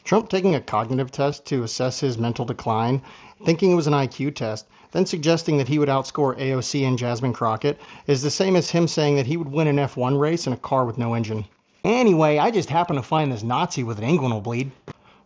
Trump taking a cognitive test to assess his mental decline, thinking it was an IQ test, then suggesting that he would outscore AOC and Jasmine Crockett is the same as him saying that he would win an F1 race in a car with no engine. Anyway, I just happened to find this Nazi with an inguinal bleed.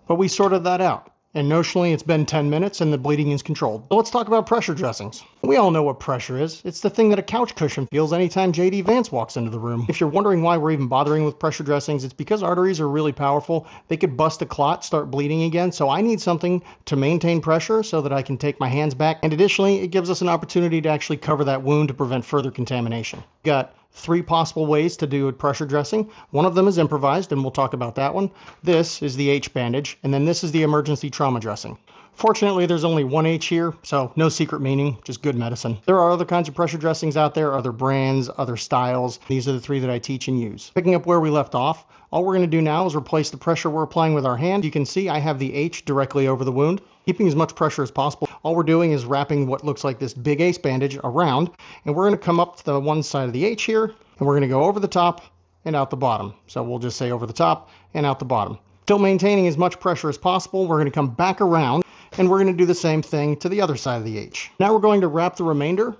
But we sorted that out. And notionally, it's been 10 minutes and the bleeding is controlled. So let's talk about pressure dressings. We all know what pressure is. It's the thing that a couch cushion feels anytime JD Vance walks into the room. If you're wondering why we're even bothering with pressure dressings, it's because arteries are really powerful. They could bust a clot, start bleeding again. So I need something to maintain pressure so that I can take my hands back. And additionally, it gives us an opportunity to actually cover that wound to prevent further contamination. We've got 3 possible ways to do a pressure dressing. One of them is improvised, and we'll talk about that one. This is the H bandage, and then this is the emergency trauma dressing. Fortunately, there's only one H here, so no secret meaning, just good medicine. There are other kinds of pressure dressings out there, other brands, other styles. These are the 3 that I teach and use. Picking up where we left off, all we're going to do now is replace the pressure we're applying with our hand. You can see I have the H directly over the wound, keeping as much pressure as possible. All we're doing is wrapping what looks like this big ace bandage around, and we're going to come up to the one side of the H here, and we're going to go over the top and out the bottom. So we'll just say over the top and out the bottom. Still maintaining as much pressure as possible, we're going to come back around, and we're going to do the same thing to the other side of the H. Now we're going to wrap the remainder,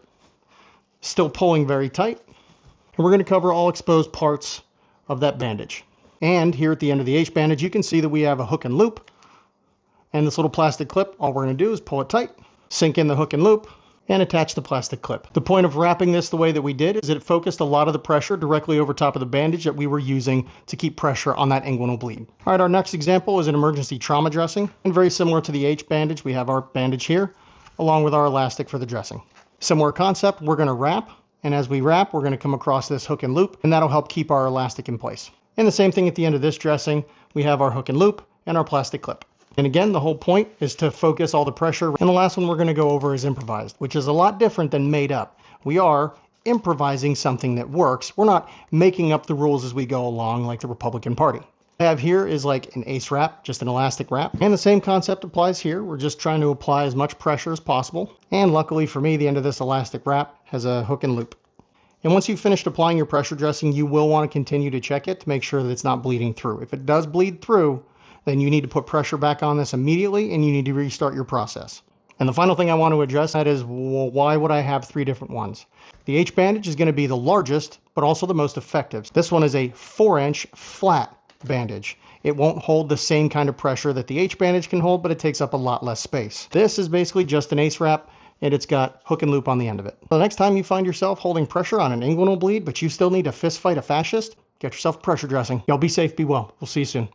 still pulling very tight, and we're going to cover all exposed parts of that bandage. And here at the end of the H bandage, you can see that we have a hook and loop, and this little plastic clip. All we're going to do is pull it tight, sink in the hook and loop, and attach the plastic clip. The point of wrapping this the way that we did is that it focused a lot of the pressure directly over top of the bandage that we were using to keep pressure on that inguinal bleed. All right, our next example is an emergency trauma dressing. And very similar to the H bandage, we have our bandage here, along with our elastic for the dressing. Similar concept, we're going to wrap, and as we wrap, we're going to come across this hook and loop, and that'll help keep our elastic in place. And the same thing at the end of this dressing, we have our hook and loop and our plastic clip. And again, the whole point is to focus all the pressure. And the last one we're going to go over is improvised, which is a lot different than made up. We are improvising something that works. We're not making up the rules as we go along like the Republican Party. What I have here is like an ace wrap, just an elastic wrap. And the same concept applies here. We're just trying to apply as much pressure as possible. And luckily for me, the end of this elastic wrap has a hook and loop. And once you've finished applying your pressure dressing, you will want to continue to check it to make sure that it's not bleeding through. If it does bleed through, then you need to put pressure back on this immediately and you need to restart your process. And the final thing I want to address that is, well, why would I have 3 different ones? The H bandage is going to be the largest, but also the most effective. This one is a 4-inch flat bandage. It won't hold the same kind of pressure that the H bandage can hold, but it takes up a lot less space. This is basically just an ace wrap, and it's got hook and loop on the end of it. The next time you find yourself holding pressure on an inguinal bleed, but you still need to fist fight a fascist, get yourself a pressure dressing. Y'all be safe, be well. We'll see you soon.